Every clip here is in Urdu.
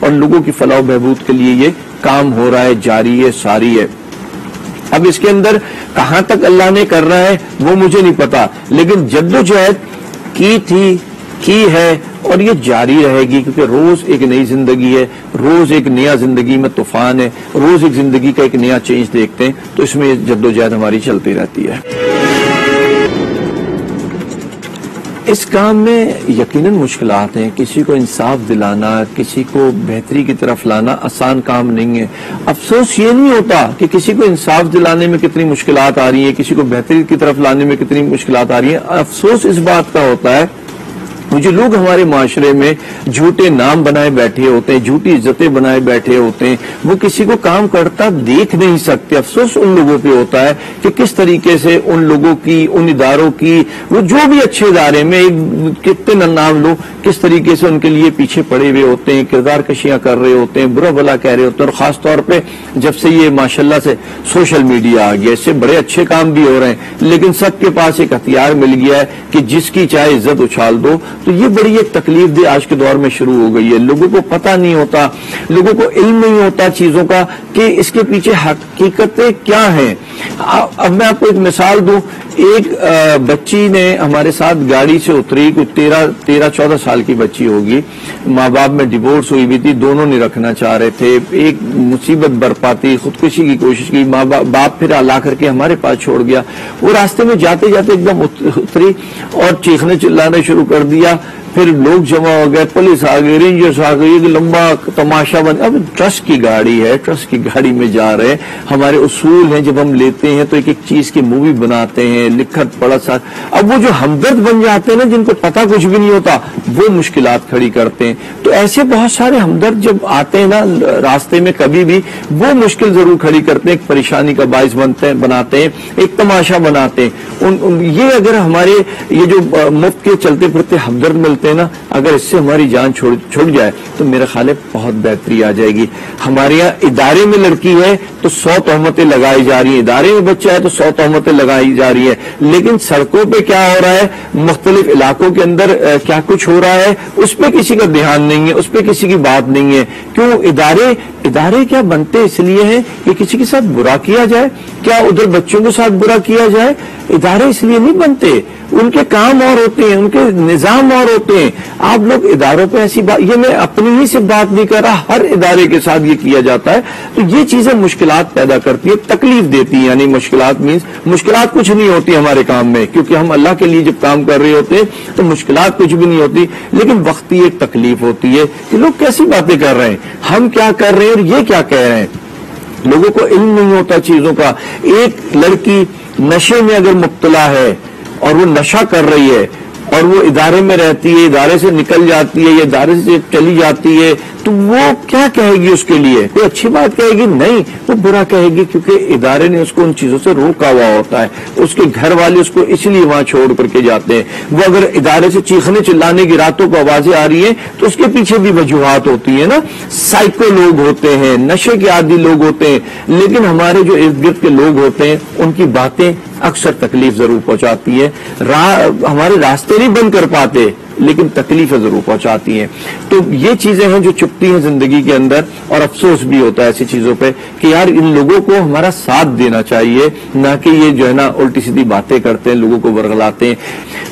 اور لوگوں کی فلاح و بہبود کے لیے یہ کام ہو رہا ہے، جاری ہے، ساری ہے۔ اب اس کے اندر کہاں تک اللہ نے کرنا ہے وہ مجھے نہیں پتا، لیکن جدوجہد کی تھی، کی ہے اور یہ جاری رہے گی، کیونکہ روز ایک نئی زندگی ہے، روز ایک نیا زندگی میں طوفان ہے، روز ایک زندگی کا ایک نیا چینج دیکھتے ہیں، تو اس میں جدوجہد ہماری چلتی رہتی ہے۔ اس کام میں یقیناً مشکلات ہیں، کسی کو انصاف دلانا، کسی کو بہتری کی طرف لانا آسان کام نہیں ہے۔ افسوس یہ نہیں ہوتا کہ کسی کو انصاف دلانے میں کتنی مشکلات آ رہی ہیں، کسی کو بہتری کی طرف لانے میں کتنی مشکلات آ رہی ہیں، افسوس اس بات کا ہوتا ہے جو لوگ ہمارے معاشرے میں جھوٹے نام بنائے بیٹھے ہوتے ہیں، جھوٹی عزتیں بنائے بیٹھے ہوتے ہیں، وہ کسی کو کام کرتا دیکھ نہیں سکتے۔ افسوس ان لوگوں پہ ہوتا ہے کہ کس طریقے سے ان لوگوں کی، ان اداروں کی، وہ جو بھی اچھے ادارے میں کتنے نام لو، کس طریقے سے ان کے لیے پیچھے پڑے ہوئے ہوتے ہیں، کردار کشیاں کر رہے ہوتے ہیں، برا بھلا کہہ رہے ہوتے ہیں، اور خاص طور پہ جب سے یہ ماشاءاللہ سے سوشل میڈیا آ گیا، اس سے بڑے اچھے کام بھی ہو رہے ہیں، لیکن سب کے پاس ایک ہتھیار مل گیا ہے کہ جس کی چاہے عزت اچھال دو۔ تو یہ بڑی ایک تکلیف دہ آج کے دور میں شروع ہو گئی ہے۔ لوگوں کو پتہ نہیں ہوتا، لوگوں کو علم نہیں ہوتا چیزوں کا کہ اس کے پیچھے حقیقتیں کیا ہیں۔ اب میں آپ کو ایک مثال دوں، ایک بچی نے ہمارے ساتھ گاڑی سے اتری، کوئی 13-14 سال کی بچی ہوگی، ماں باپ میں ڈیورس ہوئی بھی تھی، دونوں نہیں رکھنا چاہ رہے تھے، ایک مصیبت برپا تھی، خودکشی کی کوشش کی، ماں باپ پھر لا کر کے ہمارے پاس چھوڑ گیا۔ وہ راستے میں جاتے جاتے ایک دم اتری اور چیخنے چلانے شروع کر دیا، پھر لوگ جمع ہو گئے، پولیس آ گئی، رینجرز آ گئی، ایک لمبا تماشا بن۔ اب ٹرسٹ کی گاڑی ہے، ٹرسٹ کی گاڑی میں جا رہے ہیں، ہمارے اصول ہیں جب ہم لیتے ہیں تو ایک ایک چیز کی مووی بناتے ہیں، لکھت پڑھت ساتھ۔ اب وہ جو ہمدرد بن جاتے ہیں نا، جن کو پتہ کچھ بھی نہیں ہوتا، وہ مشکلات کھڑی کرتے ہیں۔ تو ایسے بہت سارے ہمدرد جب آتے ہیں نا راستے میں کبھی بھی، وہ مشکل ضرور کھڑی کرتے ہیں، ایک پریشانی کا باعث بناتے ہیں، ایک تماشا بناتے ہیں۔ یہ اگر ہمارے یہ جو مفت کے چلتے پھرتے ہمدرد ملتے نا، اگر اس سے ہماری جان چھوڑ جائے تو میرا خیال ہے بہت بہتری آ جائے گی۔ ہمارے یہاں ادارے میں لڑکی ہے تو 100 تہمتیں لگائی جا رہی ہیں، ادارے میں بچہ ہے تو 100 تہمتیں لگائی جا رہی ہے، لیکن سڑکوں پہ کیا ہو رہا ہے، مختلف علاقوں کے اندر کیا کچھ ہو رہا ہے، اس پہ کسی کا دھیان نہیں ہے، اس پہ کسی کی بات نہیں ہے۔ کیوں؟ ادارے کیا بنتے اس لیے ہیں کہ کسی کے ساتھ برا کیا جائے؟ کیا ادھر بچوں کے ساتھ برا کیا جائے؟ ادارے اس لیے نہیں بنتے، ان کے کام اور ہوتے ہیں، ان کے نظام اور ہوتے ہیں۔ آپ لوگ اداروں پہ ایسی بات، یہ میں اپنی ہی سے بات نہیں کر رہا، ہر ادارے کے ساتھ یہ کیا جاتا ہے۔ تو یہ چیزیں مشکلات پیدا کرتی ہے، تکلیف دیتی ہیں، یعنی مشکلات کچھ نہیں ہوتی ہمارے کام میں، کیونکہ ہم اللہ کے لیے جب کام کر رہے ہوتے ہیں تو مشکلات کچھ بھی نہیں ہوتی، لیکن وقتی ایک تکلیف ہوتی ہے کہ لوگ کیسی باتیں کر رہے ہیں، ہم کیا کر رہے ہیں اور یہ کیا کہہ رہے ہیں۔ لوگوں کو علم نہیں ہوتا چیزوں کا۔ ایک لڑکی نشے میں اگر مبتلا ہے اور وہ نشہ کر رہی ہے اور وہ ادارے میں رہتی ہے، ادارے سے نکل جاتی ہے یا ادارے سے چلی جاتی ہے، تو وہ کیا کہے گی؟ اس کے لیے کوئی اچھی بات کہے گی؟ نہیں، وہ برا کہے گی، کیونکہ ادارے نے اس کو ان چیزوں سے روکا ہوا ہوتا ہے، اس کے گھر والے اس کو اس لیے وہاں چھوڑ کر کے جاتے ہیں۔ وہ اگر ادارے سے چیخنے چلانے کی راتوں کو آوازیں آ رہی ہیں تو اس کے پیچھے بھی وجوہات ہوتی ہیں نا، سائیکو لوگ ہوتے ہیں، نشے کے عادی لوگ ہوتے ہیں، لیکن ہمارے جو ارد گرد کے لوگ ہوتے ہیں ان کی باتیں اکثر تکلیف ضرور پہنچاتی ہے۔ ہمارے راستے نہیں بند کر پاتے لیکن تکلیفیں ضرور پہنچاتی ہیں۔ تو یہ چیزیں ہیں جو چپتی ہیں زندگی کے اندر، اور افسوس بھی ہوتا ہے ایسی چیزوں پہ کہ یار ان لوگوں کو ہمارا ساتھ دینا چاہیے، نہ کہ یہ جو ہے نا الٹی سیدھی باتیں کرتے ہیں، لوگوں کو ورغلاتے ہیں۔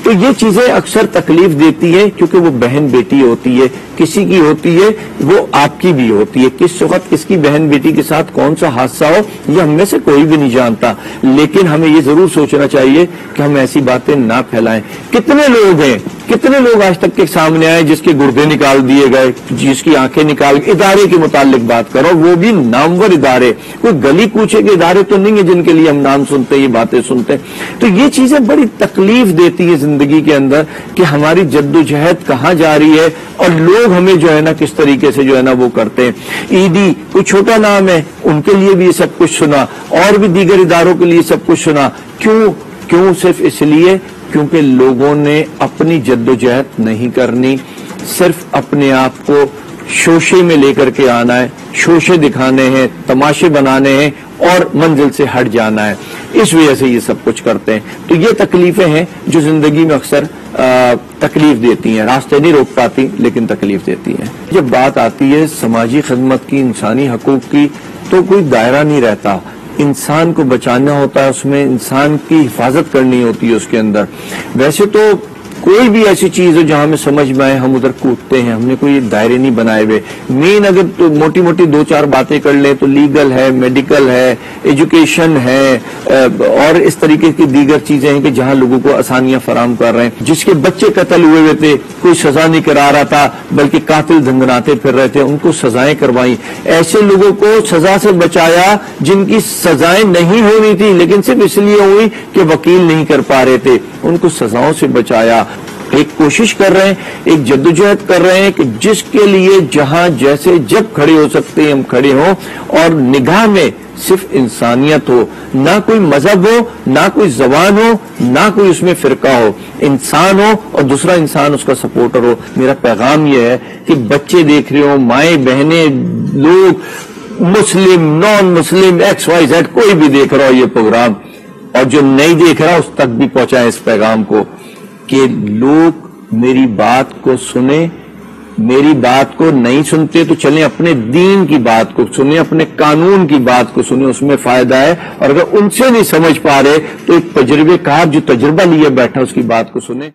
تو یہ چیزیں اکثر تکلیف دیتی ہیں، کیونکہ وہ بہن بیٹی ہوتی ہے، کسی کی ہوتی ہے، وہ آپ کی بھی ہوتی ہے۔ کس وقت کس کی بہن بیٹی کے ساتھ کون سا حادثہ ہو یہ ہم میں سے کوئی بھی نہیں جانتا، لیکن ہمیں یہ ضرور سوچنا چاہیے کہ ہم ایسی باتیں نہ پھیلائیں۔ کتنے لوگ آج تک کے سامنے آئے جس کے گردے نکال دیے گئے، جس کی آنکھیں نکال، ادارے کے متعلق بات کرو، وہ بھی نامور ادارے، کوئی گلی کوچے کے ادارے تو نہیں ہیں جن کے لیے ہم نام سنتے ہیں، یہ باتیں سنتے ہیں۔ تو یہ چیزیں بڑی تکلیف دیتی ہیں زندگی کے اندر کہ ہماری جدوجہد کہاں جا رہی ہے اور لوگ ہمیں جو ہے نا کس طریقے سے جو ہے نا وہ کرتے ہیں۔ ایڈی کوئی چھوٹا نام ہے، ان کے لیے بھی یہ سب کچھ سنا، اور بھی دیگر اداروں کے لیے سب کچھ سنا۔ کیوں؟ صرف اس لیے کیونکہ لوگوں نے اپنی جدوجہد نہیں کرنی، صرف اپنے آپ کو شوشے میں لے کر کے آنا ہے، شوشے دکھانے ہیں، تماشے بنانے ہیں، اور منزل سے ہٹ جانا ہے، اس وجہ سے یہ سب کچھ کرتے ہیں۔ تو یہ تکلیفیں ہیں جو زندگی میں اکثر تکلیف دیتی ہیں، راستے نہیں روک پاتی لیکن تکلیف دیتی ہیں۔ جب بات آتی ہے سماجی خدمت کی، انسانی حقوق کی، تو کوئی دائرہ نہیں رہتا، انسان کو بچانا ہوتا ہے، اس میں انسان کی حفاظت کرنی ہوتی ہے اس کے اندر۔ ویسے تو کوئی بھی ایسی چیز ہو جہاں ہمیں سمجھ میں آئے ہم ادھر کودتے ہیں، ہم نے کوئی دائرے نہیں بنائے ہوئے۔ مین اگر تو موٹی موٹی دو چار باتیں کر لیں تو لیگل ہے، میڈیکل ہے، ایجوکیشن ہے، اور اس طریقے کی دیگر چیزیں ہیں کہ جہاں لوگوں کو آسانیاں فراہم کر رہے ہیں۔ جس کے بچے قتل ہوئے ہوئے تھے، کوئی سزا نہیں کرا رہا تھا بلکہ قاتل دھندناتے پھر رہے تھے، ان کو سزائیں کروائیں۔ ایسے لوگوں کو سزا سے بچایا جن کی سزائیں نہیں ہونی تھی لیکن صرف اس لیے ہوئی کہ وکیل نہیں کر پا رہے تھے، ان کو سزاؤں سے بچایا۔ ایک کوشش کر رہے ہیں، ایک جدوجہد کر رہے ہیں کہ جس کے لیے جہاں جیسے جب کھڑے ہو سکتے ہیں ہم کھڑے ہوں، اور نگاہ میں صرف انسانیت ہو، نہ کوئی مذہب ہو، نہ کوئی زبان ہو، نہ کوئی اس میں فرقہ ہو، انسان ہو اور دوسرا انسان اس کا سپورٹر ہو۔ میرا پیغام یہ ہے کہ بچے دیکھ رہے ہوں، مائیں بہنیں، لوگ مسلم نان مسلم ایکس وائی زیڈ کوئی بھی دیکھ رہا ہو یہ پروگرام، اور جو نہیں دیکھ رہا اس تک بھی پہنچائیں اس پیغام کو کہ لوگ میری بات کو سنیں، میری بات کو نہیں سنتے تو چلیں اپنے دین کی بات کو سنیں، اپنے قانون کی بات کو سنیں، اس میں فائدہ ہے۔ اور اگر ان سے نہیں سمجھ پا رہے تو ایک تجربے کار جو تجربہ لیے بیٹھا اس کی بات کو سنیں۔